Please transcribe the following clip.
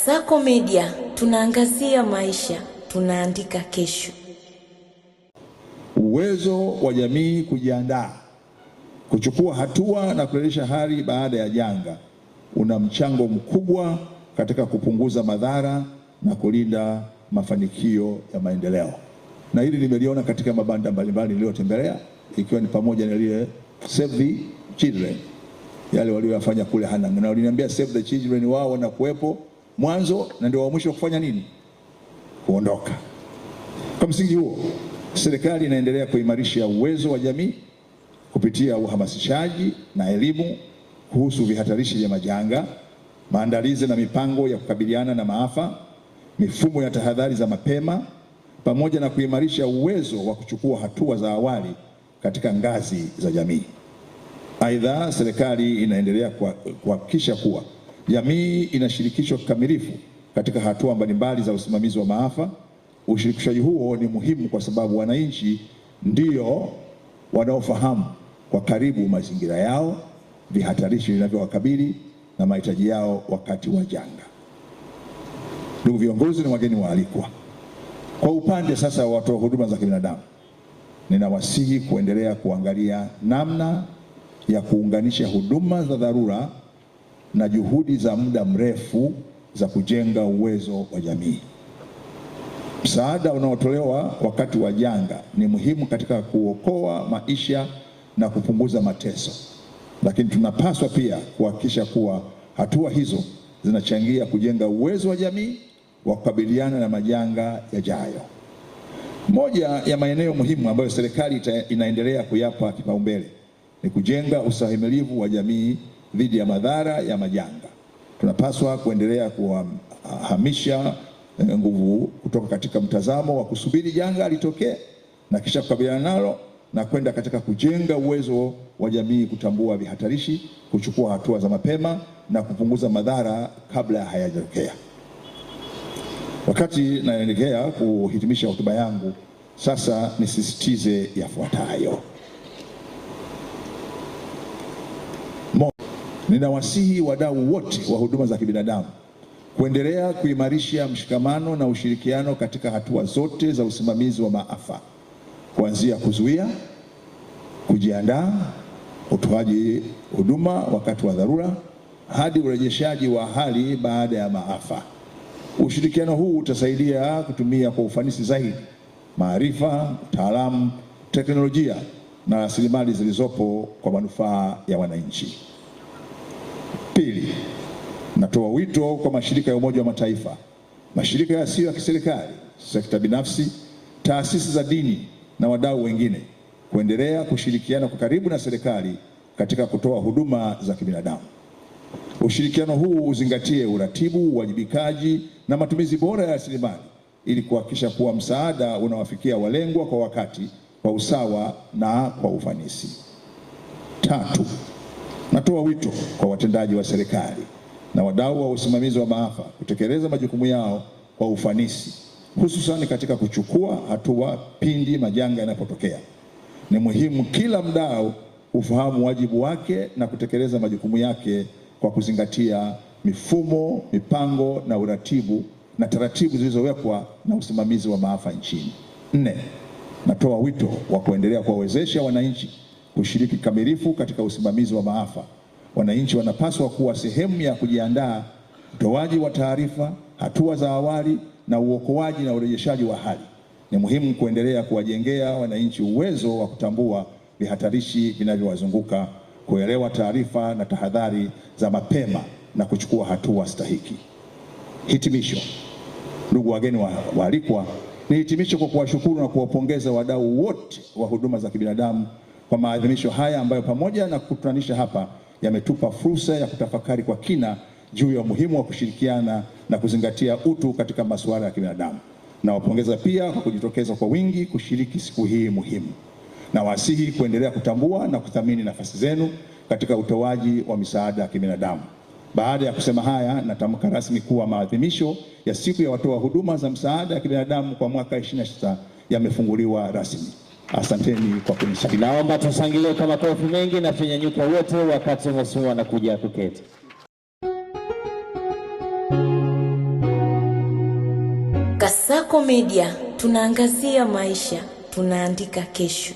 Sako Media, tunaangazia maisha, tunaandika kesho. Uwezo wa jamii kujiandaa, kuchukua hatua na kurejesha hali baada ya janga una mchango mkubwa katika kupunguza madhara na kulinda mafanikio ya maendeleo. Na hili nimeliona katika mabanda mbalimbali niliyotembelea, ikiwa ni pamoja na ile Save the Children, yale waliyofanya kule Hanang', na waliniambia Save the Children wao wanakuwepo mwanzo na ndio wa mwisho kufanya nini? Kuondoka. Kwa msingi huo, serikali inaendelea kuimarisha uwezo wa jamii kupitia uhamasishaji na elimu kuhusu vihatarishi vya majanga, maandalizi na mipango ya kukabiliana na maafa, mifumo ya tahadhari za mapema, pamoja na kuimarisha uwezo wa kuchukua hatua za awali katika ngazi za jamii. Aidha, serikali inaendelea kuhakikisha kuwa jamii inashirikishwa kikamilifu katika hatua mbalimbali za usimamizi wa maafa. Ushirikishaji huo ni muhimu kwa sababu wananchi ndio wanaofahamu kwa karibu mazingira yao, vihatarishi vinavyowakabili na mahitaji yao wakati wa janga. Ndugu viongozi na wageni waalikwa, kwa upande sasa wa watoa huduma za kibinadamu, ninawasihi kuendelea kuangalia namna ya kuunganisha huduma za dharura na juhudi za muda mrefu za kujenga uwezo wa jamii. Msaada unaotolewa wakati wa janga ni muhimu katika kuokoa maisha na kupunguza mateso, lakini tunapaswa pia kuhakikisha kuwa hatua hizo zinachangia kujenga uwezo wa jamii wa kukabiliana na majanga yajayo. Moja ya maeneo muhimu ambayo serikali inaendelea kuyapa kipaumbele ni kujenga ustahimilivu wa jamii dhidi ya madhara ya majanga. Tunapaswa kuendelea kuhamisha nguvu kutoka katika mtazamo wa kusubiri janga litokee na kisha kukabiliana nalo na kwenda katika kujenga uwezo wa jamii kutambua vihatarishi, kuchukua hatua za mapema na kupunguza madhara kabla hayajatokea. Wakati naelekea kuhitimisha hotuba yangu, sasa nisisitize yafuatayo. Ninawasihi wadau wote wa huduma za kibinadamu kuendelea kuimarisha mshikamano na ushirikiano katika hatua zote za usimamizi wa maafa, kuanzia kuzuia, kujiandaa, utoaji huduma wakati wa dharura hadi urejeshaji wa hali baada ya maafa. Ushirikiano huu utasaidia kutumia kwa ufanisi zaidi maarifa, utaalamu, teknolojia na rasilimali zilizopo kwa manufaa ya wananchi. Pili, natoa wito kwa mashirika ya Umoja wa Mataifa, mashirika yasiyo ya kiserikali, sekta binafsi, taasisi za dini na wadau wengine kuendelea kushirikiana kwa karibu na serikali katika kutoa huduma za kibinadamu. Ushirikiano huu uzingatie uratibu, uwajibikaji na matumizi bora ya rasilimali ili kuhakikisha kuwa msaada unawafikia walengwa kwa wakati, kwa usawa na kwa ufanisi. Tatu, natoa wito kwa watendaji wa serikali na wadau wa usimamizi wa maafa kutekeleza majukumu yao kwa ufanisi, hususan katika kuchukua hatua pindi majanga yanapotokea. Ni muhimu kila mdau ufahamu wajibu wake na kutekeleza majukumu yake kwa kuzingatia mifumo, mipango na uratibu na taratibu zilizowekwa na usimamizi wa maafa nchini. Nne, natoa wito wa kuendelea kuwawezesha wananchi kushiriki kikamilifu katika usimamizi wa maafa. Wananchi wanapaswa kuwa sehemu ya kujiandaa, utoaji wa taarifa, hatua za awali na uokoaji na urejeshaji wa hali. Ni muhimu kuendelea kuwajengea wananchi uwezo wa kutambua vihatarishi vinavyowazunguka, kuelewa taarifa na tahadhari za mapema na kuchukua hatua stahiki. Hitimisho. Ndugu wageni waalikwa, nihitimishe kwa kuwashukuru na kuwapongeza wadau wote wa huduma za kibinadamu kwa maadhimisho haya ambayo pamoja na kukutanisha hapa yametupa fursa ya kutafakari kwa kina juu ya umuhimu wa kushirikiana na kuzingatia utu katika masuala ya kibinadamu. Nawapongeza pia kwa kujitokeza kwa wingi kushiriki siku hii muhimu. Nawasihi kuendelea kutambua na kuthamini nafasi zenu katika utoaji wa misaada ya kibinadamu. Baada ya kusema haya, natamka rasmi kuwa maadhimisho ya siku ya watoa huduma za msaada ya kibinadamu kwa mwaka 2026 yamefunguliwa rasmi. Asanteni kwa kunisikiliza. Naomba tusangilie kwa makofi mengi na tunyanyuke wote wakati mheshimiwa anakuja kuketi. Kasako Media tunaangazia maisha, tunaandika kesho.